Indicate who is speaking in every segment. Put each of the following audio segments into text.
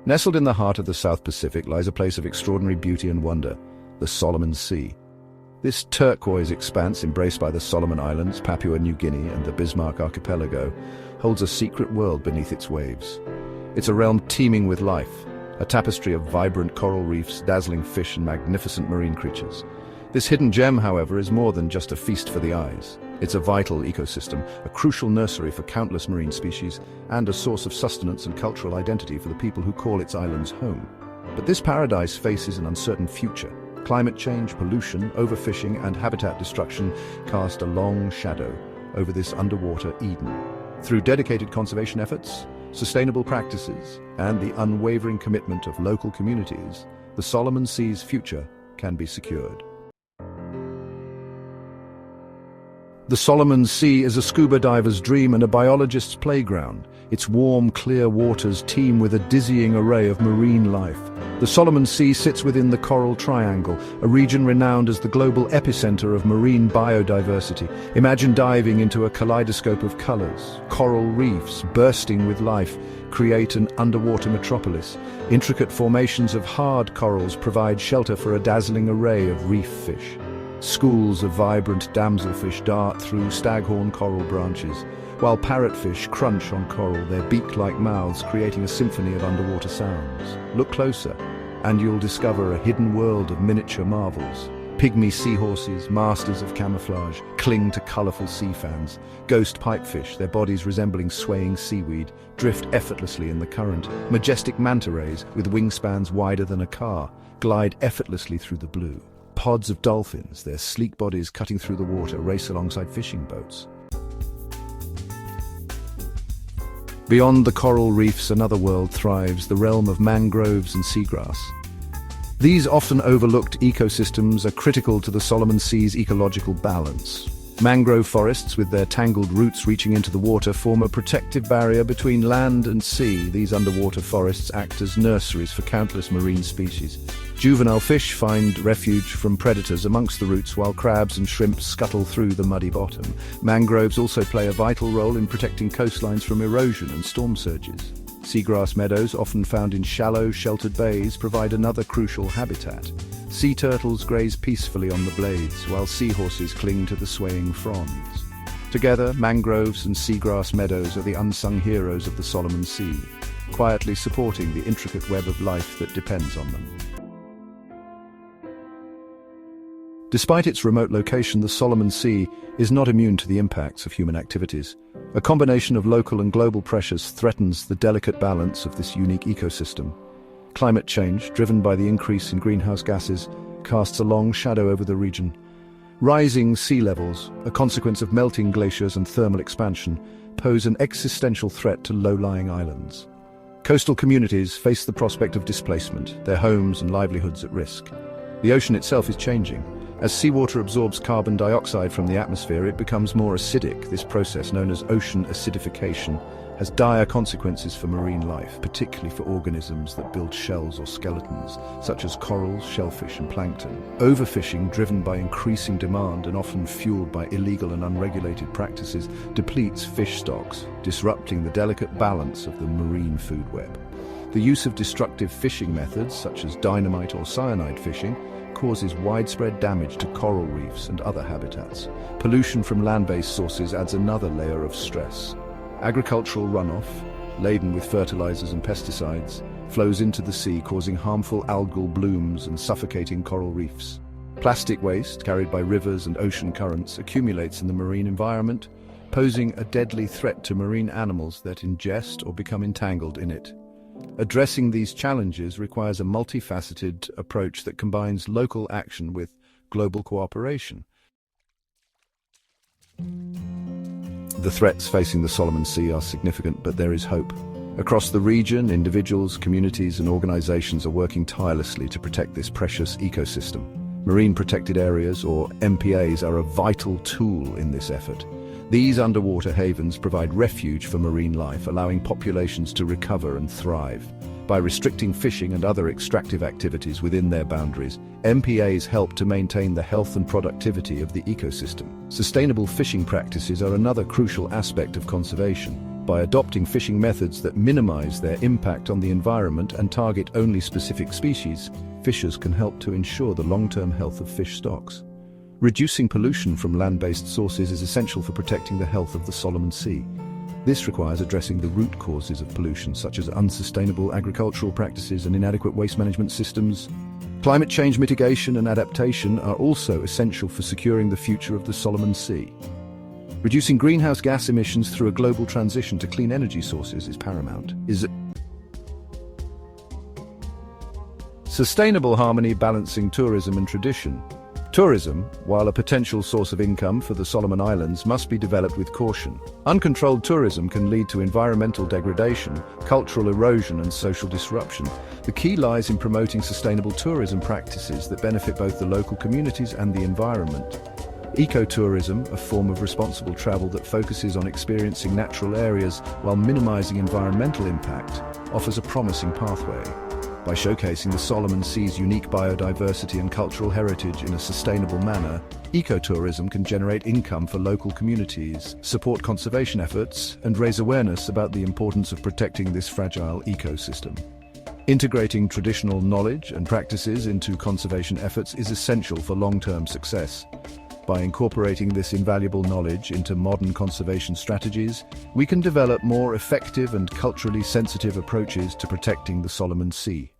Speaker 1: Nestled in the heart of the South Pacific lies a place of extraordinary beauty and wonder, the Solomon Sea. This turquoise expanse, embraced by the Solomon Islands, Papua New Guinea, and the Bismarck Archipelago, holds a secret world beneath its waves. It's a realm teeming with life, a tapestry of vibrant coral reefs, dazzling fish, and magnificent marine creatures. This hidden gem, however, is more than just a feast for the eyes. It's a vital ecosystem, a crucial nursery for countless marine species, and a source of sustenance and cultural identity for the people who call its islands home. But this paradise faces an uncertain future. Climate change, pollution, overfishing, and habitat destruction cast a long shadow over this underwater Eden. Through dedicated conservation efforts, sustainable practices, and the unwavering commitment of local communities, the Solomon Sea's future can be secured. The Solomon Sea is a scuba diver's dream and a biologist's playground. Its warm, clear waters teem with a dizzying array of marine life. The Solomon Sea sits within the Coral Triangle, a region renowned as the global epicenter of marine biodiversity. Imagine diving into a kaleidoscope of colors. Coral reefs, bursting with life, create an underwater metropolis. Intricate formations of hard corals provide shelter for a dazzling array of reef fish. Schools of vibrant damselfish dart through staghorn coral branches, while parrotfish crunch on coral, their beak-like mouths creating a symphony of underwater sounds. Look closer, and you'll discover a hidden world of miniature marvels. Pygmy seahorses, masters of camouflage, cling to colorful sea fans. Ghost pipefish, their bodies resembling swaying seaweed, drift effortlessly in the current. Majestic manta rays, with wingspans wider than a car, glide effortlessly through the blue. Pods of dolphins, their sleek bodies cutting through the water, race alongside fishing boats. Beyond the coral reefs, another world thrives, the realm of mangroves and seagrass. These often overlooked ecosystems are critical to the Solomon Sea's ecological balance. Mangrove forests, with their tangled roots reaching into the water, form a protective barrier between land and sea. These underwater forests act as nurseries for countless marine species. Juvenile fish find refuge from predators amongst the roots, while crabs and shrimp scuttle through the muddy bottom. Mangroves also play a vital role in protecting coastlines from erosion and storm surges. Seagrass meadows, often found in shallow, sheltered bays, provide another crucial habitat. Sea turtles graze peacefully on the blades, while seahorses cling to the swaying fronds. Together, mangroves and seagrass meadows are the unsung heroes of the Solomon Sea, quietly supporting the intricate web of life that depends on them. Despite its remote location, the Solomon Sea is not immune to the impacts of human activities. A combination of local and global pressures threatens the delicate balance of this unique ecosystem. Climate change, driven by the increase in greenhouse gases, casts a long shadow over the region. Rising sea levels, a consequence of melting glaciers and thermal expansion, pose an existential threat to low-lying islands. Coastal communities face the prospect of displacement, their homes and livelihoods at risk. The ocean itself is changing. As seawater absorbs carbon dioxide from the atmosphere, it becomes more acidic. This process, known as ocean acidification, has dire consequences for marine life, particularly for organisms that build shells or skeletons, such as corals, shellfish, and plankton. Overfishing, driven by increasing demand and often fueled by illegal and unregulated practices, depletes fish stocks, disrupting the delicate balance of the marine food web. The use of destructive fishing methods, such as dynamite or cyanide fishing, causes widespread damage to coral reefs and other habitats. Pollution from land-based sources adds another layer of stress. Agricultural runoff, laden with fertilizers and pesticides, flows into the sea, causing harmful algal blooms and suffocating coral reefs. Plastic waste, carried by rivers and ocean currents, accumulates in the marine environment, posing a deadly threat to marine animals that ingest or become entangled in it. Addressing these challenges requires a multifaceted approach that combines local action with global cooperation. The threats facing the Solomon Sea are significant, but there is hope. Across the region, individuals, communities, and organizations are working tirelessly to protect this precious ecosystem. Marine Protected Areas, or MPAs, are a vital tool in this effort. These underwater havens provide refuge for marine life, allowing populations to recover and thrive. By restricting fishing and other extractive activities within their boundaries, MPAs help to maintain the health and productivity of the ecosystem. Sustainable fishing practices are another crucial aspect of conservation. By adopting fishing methods that minimize their impact on the environment and target only specific species, fishers can help to ensure the long-term health of fish stocks. Reducing pollution from land-based sources is essential for protecting the health of the Solomon Sea. This requires addressing the root causes of pollution, such as unsustainable agricultural practices and inadequate waste management systems. Climate change mitigation and adaptation are also essential for securing the future of the Solomon Sea. Reducing greenhouse gas emissions through a global transition to clean energy sources is paramount. Sustainable harmony balancing tourism and tradition. Tourism, while a potential source of income for the Solomon Islands, must be developed with caution. Uncontrolled tourism can lead to environmental degradation, cultural erosion, and social disruption. The key lies in promoting sustainable tourism practices that benefit both the local communities and the environment. Ecotourism, a form of responsible travel that focuses on experiencing natural areas while minimizing environmental impact, offers a promising pathway. By showcasing the Solomon Sea's unique biodiversity and cultural heritage in a sustainable manner, ecotourism can generate income for local communities, support conservation efforts, and raise awareness about the importance of protecting this fragile ecosystem. Integrating traditional knowledge and practices into conservation efforts is essential for long-term success. By incorporating this invaluable knowledge into modern conservation strategies, we can develop more effective and culturally sensitive approaches to protecting the Solomon Sea.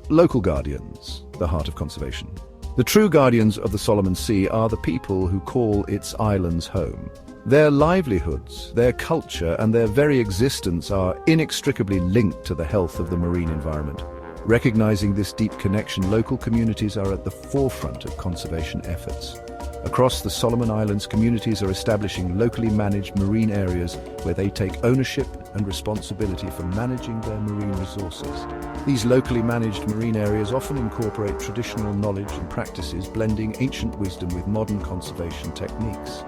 Speaker 1: Local guardians, the heart of conservation. The true guardians of the Solomon Sea are the people who call its islands home. Their livelihoods, their culture, and their very existence are inextricably linked to the health of the marine environment. Recognizing this deep connection, local communities are at the forefront of conservation efforts. Across the Solomon Islands, communities are establishing locally managed marine areas where they take ownership and responsibility for managing their marine resources. These locally managed marine areas often incorporate traditional knowledge and practices, blending ancient wisdom with modern conservation techniques.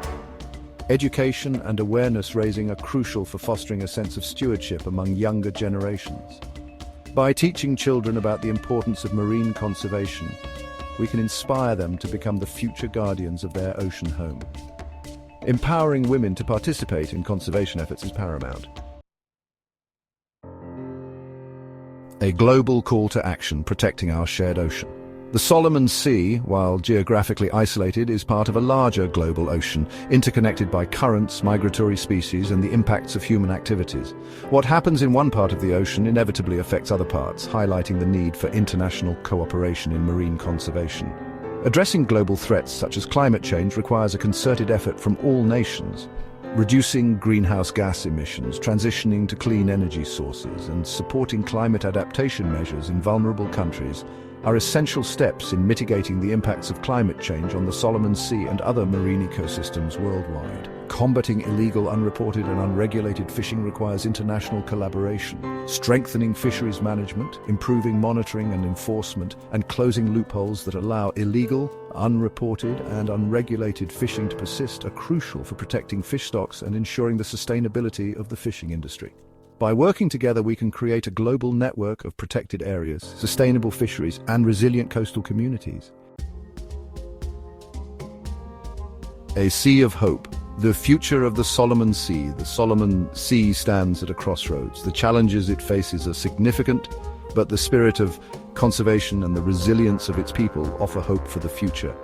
Speaker 1: Education and awareness raising are crucial for fostering a sense of stewardship among younger generations. By teaching children about the importance of marine conservation, we can inspire them to become the future guardians of their ocean home. Empowering women to participate in conservation efforts is paramount. A global call to action protecting our shared ocean. The Solomon Sea, while geographically isolated, is part of a larger global ocean, interconnected by currents, migratory species, and the impacts of human activities. What happens in one part of the ocean inevitably affects other parts, highlighting the need for international cooperation in marine conservation. Addressing global threats such as climate change requires a concerted effort from all nations. Reducing greenhouse gas emissions, transitioning to clean energy sources, and supporting climate adaptation measures in vulnerable countries are essential steps in mitigating the impacts of climate change on the Solomon Sea and other marine ecosystems worldwide. Combating illegal, unreported and unregulated fishing requires international collaboration. Strengthening fisheries management, improving monitoring and enforcement, and closing loopholes that allow illegal, unreported and unregulated fishing to persist are crucial for protecting fish stocks and ensuring the sustainability of the fishing industry. By working together, we can create a global network of protected areas, sustainable fisheries, and resilient coastal communities. A sea of hope. The future of the Solomon Sea. The Solomon Sea stands at a crossroads. The challenges it faces are significant, but the spirit of conservation and the resilience of its people offer hope for the future.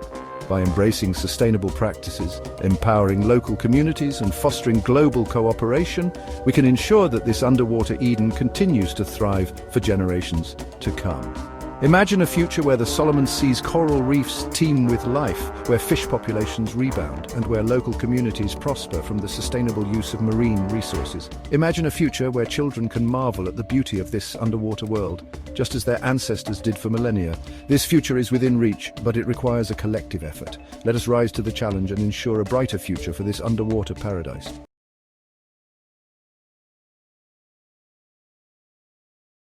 Speaker 1: By embracing sustainable practices, empowering local communities, and fostering global cooperation, we can ensure that this underwater Eden continues to thrive for generations to come. Imagine a future where the Solomon Sea's coral reefs teem with life, where fish populations rebound, and where local communities prosper from the sustainable use of marine resources. Imagine a future where children can marvel at the beauty of this underwater world, just as their ancestors did for millennia. This future is within reach, but it requires a collective effort. Let us rise to the challenge and ensure a brighter future for this underwater paradise.